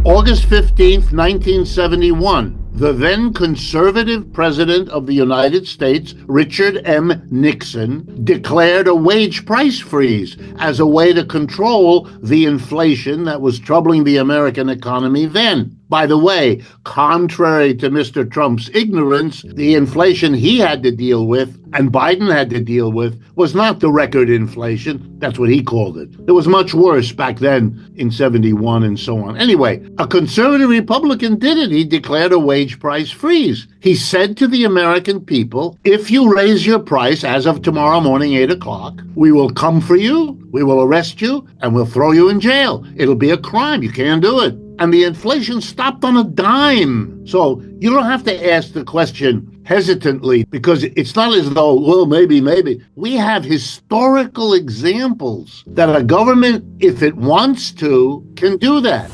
August 15th, 1971, the then conservative president of the United States, Richard M. Nixon, declared a wage price freeze as a way to control the inflation that was troubling the American economy then. By the way, contrary to Mr. Trump's ignorance, the inflation he had to deal with and Biden had to deal with was not the record inflation. That's what he called it. It was much worse back then in 71 and so on. Anyway, a conservative Republican did it. He declared a wage price freeze. He said to the American people, if you raise your price as of tomorrow morning, 8 o'clock, we will come for you, we will arrest you, and we'll throw you in jail. It'll be a crime. You can't do it. And the inflation stopped on a dime. So you don't have to ask the question hesitantly, because it's not as though, well, maybe. We have historical examples that a government, if it wants to, can do that.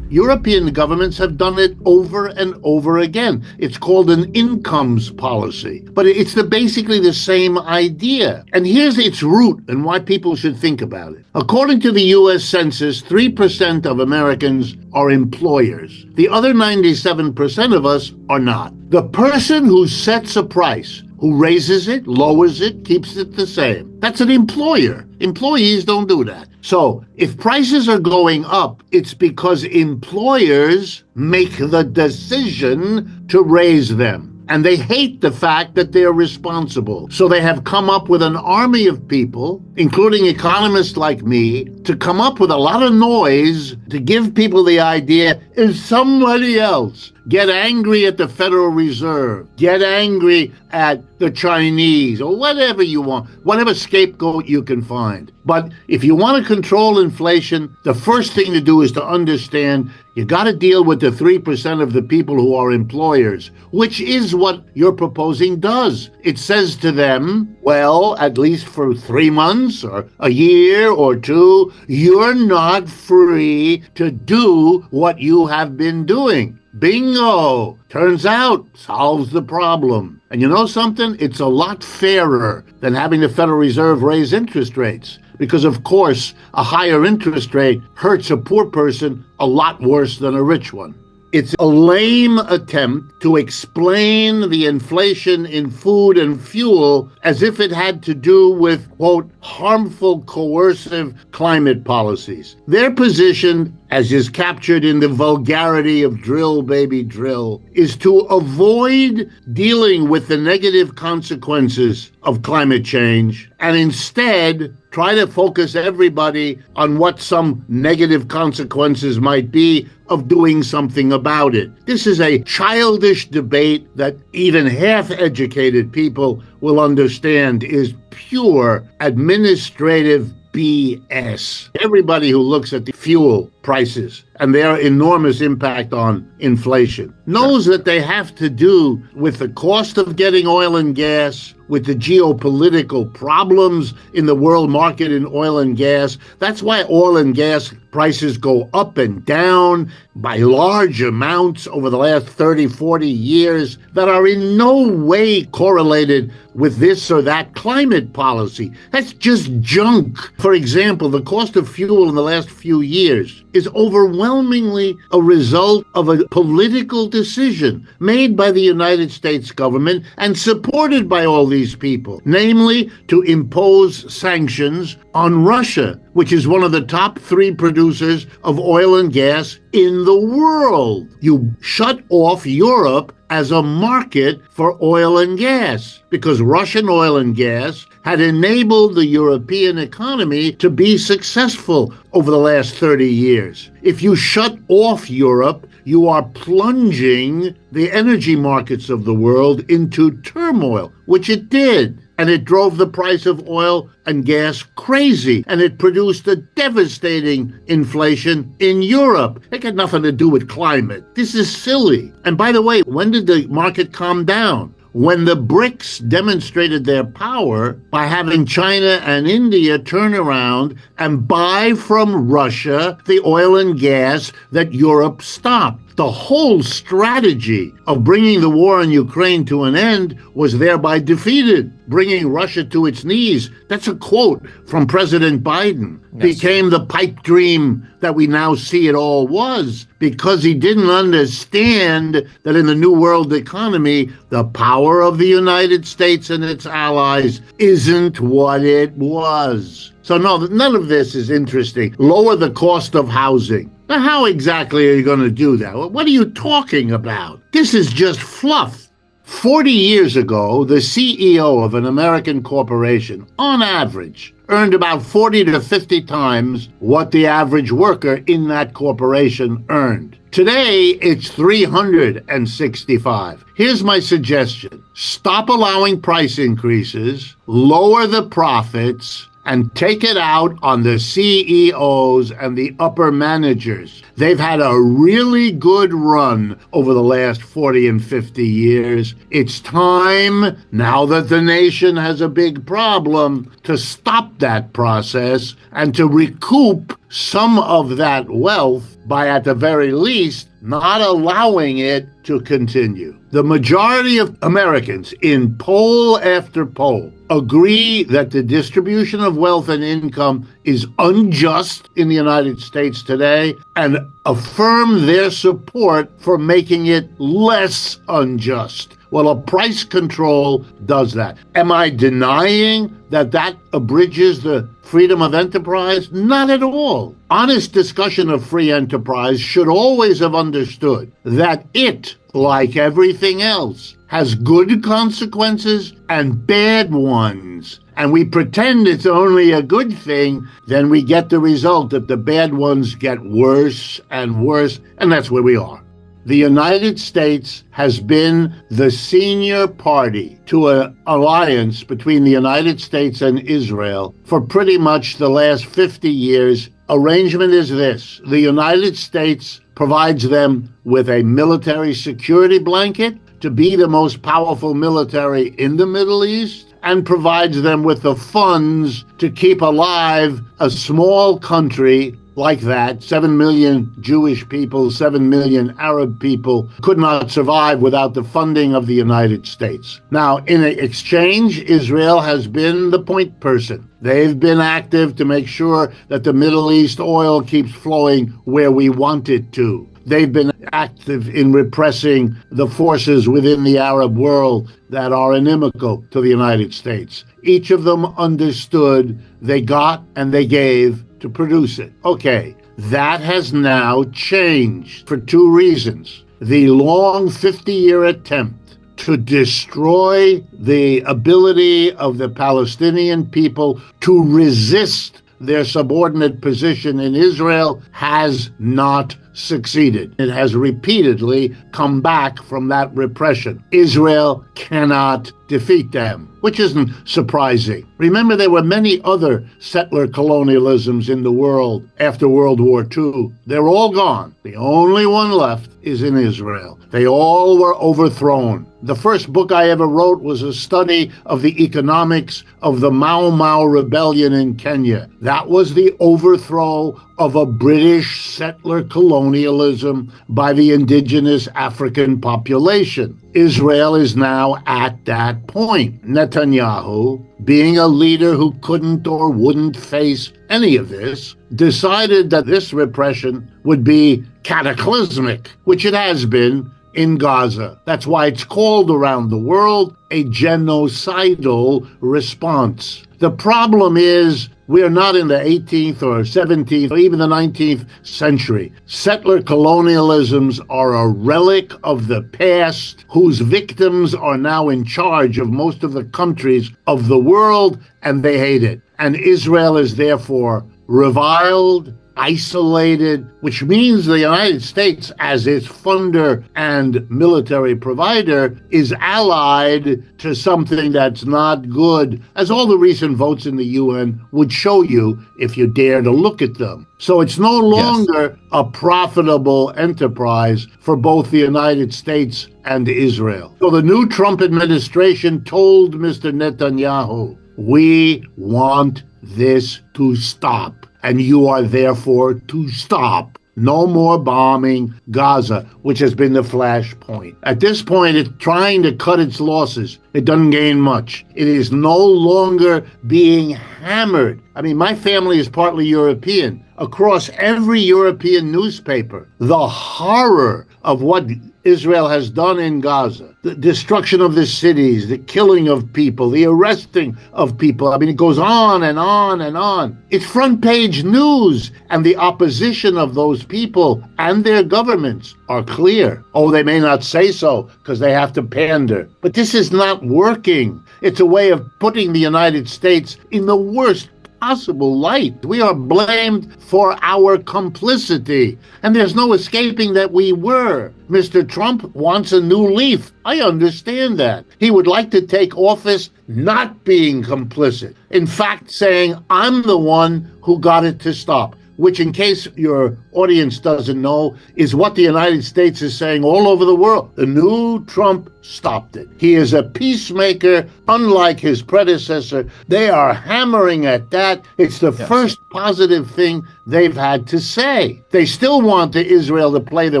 European governments have done it over and over again. It's called an incomes policy, but it's basically the same idea. And here's its root and why people should think about it. According to the U.S. Census, 3% of Americans are employers. The other 97% of us are not. The person who sets a price, who raises it, lowers it, keeps it the same, that's an employer. Employees don't do that. So if prices are going up, it's because employers make the decision to raise them. And they hate the fact that they're responsible. So they have come up with an army of people, including economists like me, to come up with a lot of noise to give people the idea is somebody else. Get angry at the Federal Reserve. Get angry at the Chinese or whatever you want, whatever scapegoat you can find. But if you want to control inflation, the first thing to do is to understand you got to deal with the 3% of the people who are employers, which is what you're proposing does. It says to them, well, at least for 3 months or a year or two, you're not free to do what you have been doing. Bingo! Turns out, solves the problem. And you know something? It's a lot fairer than having the Federal Reserve raise interest rates. Because, of course, a higher interest rate hurts a poor person a lot worse than a rich one. It's a lame attempt to explain the inflation in food and fuel as if it had to do with, quote, harmful, coercive climate policies. Their position, as is captured in the vulgarity of drill, baby, drill, is to avoid dealing with the negative consequences of climate change and instead try to focus everybody on what some negative consequences might be of doing something about it. This is a childish debate that even half-educated people will understand is pure administrative BS. Everybody who looks at the fuel prices and their enormous impact on inflation knows that they have to do with the cost of getting oil and gas, with the geopolitical problems in the world market in oil and gas. That's why oil and gas prices go up and down by large amounts over the last 30, 40 years that are in no way correlated with this or that climate policy. That's just junk. For example, the cost of fuel in the last few years is overwhelmingly a result of a political decision made by the United States government and supported by all these people, namely to impose sanctions on Russia, which is one of the top 3 producers of oil and gas in the world. You shut off Europe as a market for oil and gas because Russian oil and gas had enabled the European economy to be successful over the last 30 years. If you shut off Europe, you are plunging the energy markets of the world into turmoil, which it did. And it drove the price of oil and gas crazy. And it produced a devastating inflation in Europe. It had nothing to do with climate. This is silly. And by the way, when did the market calm down? When the BRICS demonstrated their power by having China and India turn around and buy from Russia the oil and gas that Europe stopped. The whole strategy of bringing the war in Ukraine to an end was thereby defeated, bringing Russia to its knees. That's a quote from President Biden. Yes. Became the pipe dream that we now see it all was, because he didn't understand that in the New World economy, the power of the United States and its allies isn't what it was. So no, none of this is interesting. Lower the cost of housing. Now, how exactly are you going to do that? What are you talking about? This is just fluff. 40 years ago, the CEO of an American corporation, on average, earned about 40 to 50 times what the average worker in that corporation earned. Today, it's 365. Here's my suggestion. Stop allowing price increases, lower the profits, and take it out on the CEOs and the upper managers. They've had a really good run over the last 40 and 50 years. It's time, now that the nation has a big problem, to stop that process and to recoup some of that wealth by, at the very least, not allowing it to continue. The majority of Americans, in poll after poll, agree that the distribution of wealth and income is unjust in the United States today, and affirm their support for making it less unjust. Well, a price control does that. Am I denying that that abridges the freedom of enterprise? Not at all. Honest discussion of free enterprise should always have understood that it, like everything else, has good consequences and bad ones. And we pretend it's only a good thing, then we get the result that the bad ones get worse and worse, and that's where we are. The United States has been the senior party to an alliance between the United States and Israel for pretty much the last 50 years. Arrangement is this: the United States provides them with a military security blanket to be the most powerful military in the Middle East, and provides them with the funds to keep alive a small country like that. 7 million Jewish people, 7 million Arab people could not survive without the funding of the United States. Now, in exchange, Israel has been the point person. They've been active to make sure that the Middle East oil keeps flowing where we want it to. They've been active in repressing the forces within the Arab world that are inimical to the United States. Each of them understood they got and they gave to produce it. Okay, that has now changed for two reasons. The long 50-year attempt to destroy the ability of the Palestinian people to resist their subordinate position in Israel has not succeeded. It has repeatedly come back from that repression. Israel cannot defeat them, which isn't surprising. Remember, there were many other settler colonialisms in the world after World War II. They're all gone. The only one left is in Israel. They all were overthrown. The first book I ever wrote was a study of the economics of the Mau Mau rebellion in Kenya. That was the overthrow of a British settler colonialism by the indigenous African population. Israel is now at that point. Netanyahu, being a leader who couldn't or wouldn't face any of this, decided that this repression would be cataclysmic, which it has been in Gaza. That's why it's called around the world a genocidal response. The problem is we are not in the 18th or 17th or even the 19th century. Settler colonialisms are a relic of the past whose victims are now in charge of most of the countries of the world, and they hate it. And Israel is therefore reviled, isolated, which means the United States, as its funder and military provider, is allied to something that's not good, as all the recent votes in the UN would show you if you dare to look at them. So it's no longer a profitable enterprise for both the United States and Israel. So the new Trump administration told Mr. Netanyahu, we want this to stop, and you are therefore to stop. No more bombing Gaza, which has been the flashpoint. At this point, it's trying to cut its losses. It doesn't gain much. It is no longer being hammered. I mean, my family is partly European. Across every European newspaper, the horror of what Israel has done in Gaza, the destruction of the cities, the killing of people, the arresting of people. I mean, it goes on and on and on. It's front page news, and the opposition of those people and their governments are clear. Oh, they may not say so because they have to pander, but this is not working. It's a way of putting the United States in the worst possible light. We are blamed for our complicity, and there's no escaping that we were. Mr. Trump wants a new leaf. I understand that. He would like to take office not being complicit. In fact, saying, I'm the one who got it to stop, which, in case your audience doesn't know, is what the United States is saying all over the world. The new Trump stopped it. He is a peacemaker, unlike his predecessor. They are hammering at that. It's the first positive thing they've had to say. They still want Israel to play the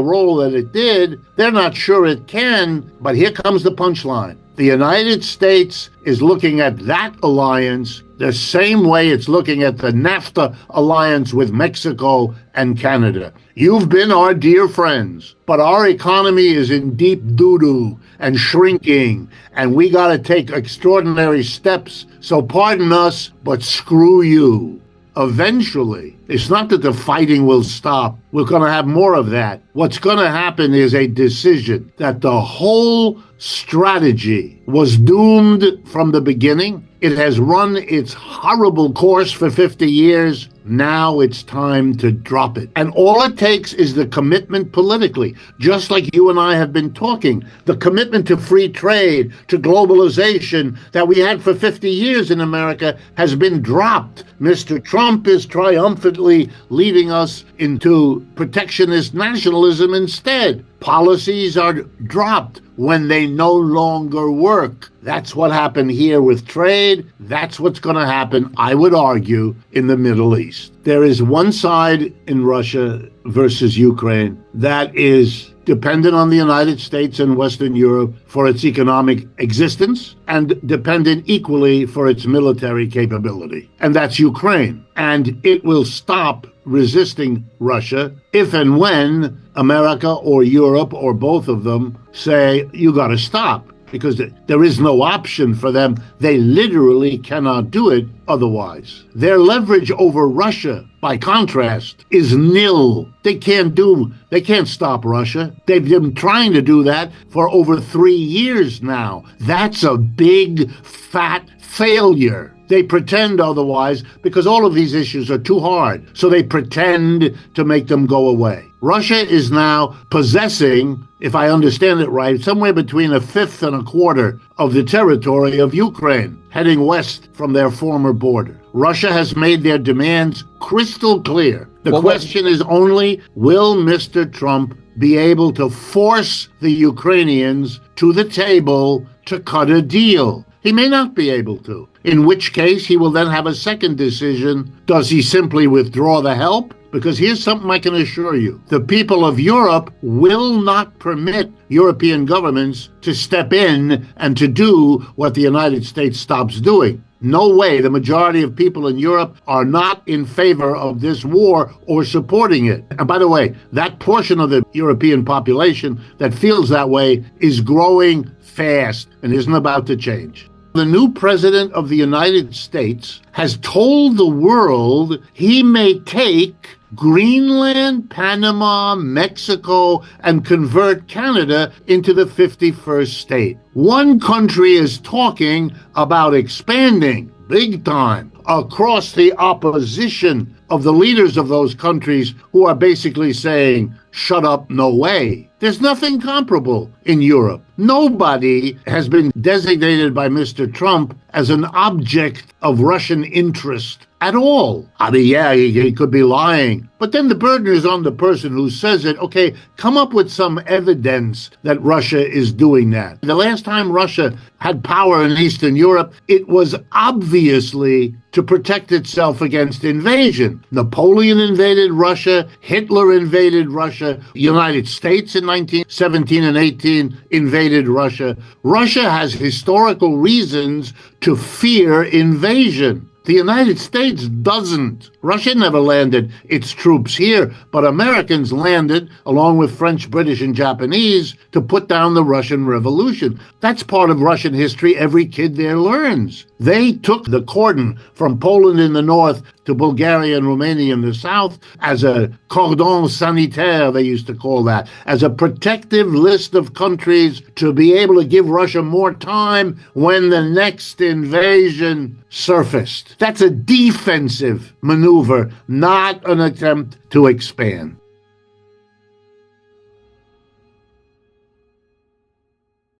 role that it did. They're not sure it can, but here comes the punchline. The United States is looking at that alliance the same way it's looking at the NAFTA alliance with Mexico and Canada. You've been our dear friends, but our economy is in deep doo-doo and shrinking, and we got to take extraordinary steps. So pardon us, but screw you. Eventually, it's not that the fighting will stop. We're going to have more of that. What's going to happen is a decision that the whole strategy was doomed from the beginning. It has run its horrible course for 50 years. Now it's time to drop it. And all it takes is the commitment politically, just like you and I have been talking, the commitment to free trade, to globalization that we had for 50 years in America has been dropped. Mr. Trump is triumphantly leading us into protectionist nationalism instead. Policies are dropped when they no longer work. That's what happened here with trade. That's what's going to happen, I would argue, in the Middle East. There is one side in Russia versus Ukraine that is dependent on the United States and Western Europe for its economic existence and dependent equally for its military capability. And that's Ukraine. And it will stop resisting Russia if and when America or Europe or both of them say, you got to stop, because there is no option for them. They literally cannot do it otherwise. Their leverage over Russia, by contrast, is nil. They can't stop Russia. They've been trying to do that for over 3 years now. That's a big, fat failure. They pretend otherwise because all of these issues are too hard. So they pretend to make them go away. Russia is now possessing, if I understand it right, somewhere between a fifth and a quarter of the territory of Ukraine, heading west from their former border. Russia has made their demands crystal clear. The question is only, will Mr. Trump be able to force the Ukrainians to the table to cut a deal? He may not be able to, in which case he will then have a second decision. Does he simply withdraw the help? Because here's something I can assure you. The people of Europe will not permit European governments to step in and to do what the United States stops doing. No way. The majority of people in Europe are not in favor of this war or supporting it. And by the way, that portion of the European population that feels that way is growing fast and isn't about to change. The new president of the United States has told the world he may take Greenland, Panama, Mexico, and convert Canada into the 51st state. One country is talking about expanding big time across the opposition of the leaders of those countries who are basically saying, shut up, no way. There's nothing comparable in Europe. Nobody has been designated by Mr. Trump as an object of Russian interest at all. I mean, yeah, he could be lying. But then the burden is on the person who says it. Okay, come up with some evidence that Russia is doing that. The last time Russia had power in Eastern Europe, it was obviously to protect itself against invasion. Napoleon invaded Russia, Hitler invaded Russia, the United States in 1917 and 18 invaded Russia. Russia has historical reasons to fear invasion. The United States doesn't. Russia never landed its troops here, but Americans landed, along with French, British, and Japanese, to put down the Russian Revolution. That's part of Russian history every kid there learns. They took the cordon from Poland in the north to Bulgaria and Romania in the south as a cordon sanitaire, they used to call that, as a protective list of countries to be able to give Russia more time when the next invasion surfaced. That's a defensive maneuver, not an attempt to expand.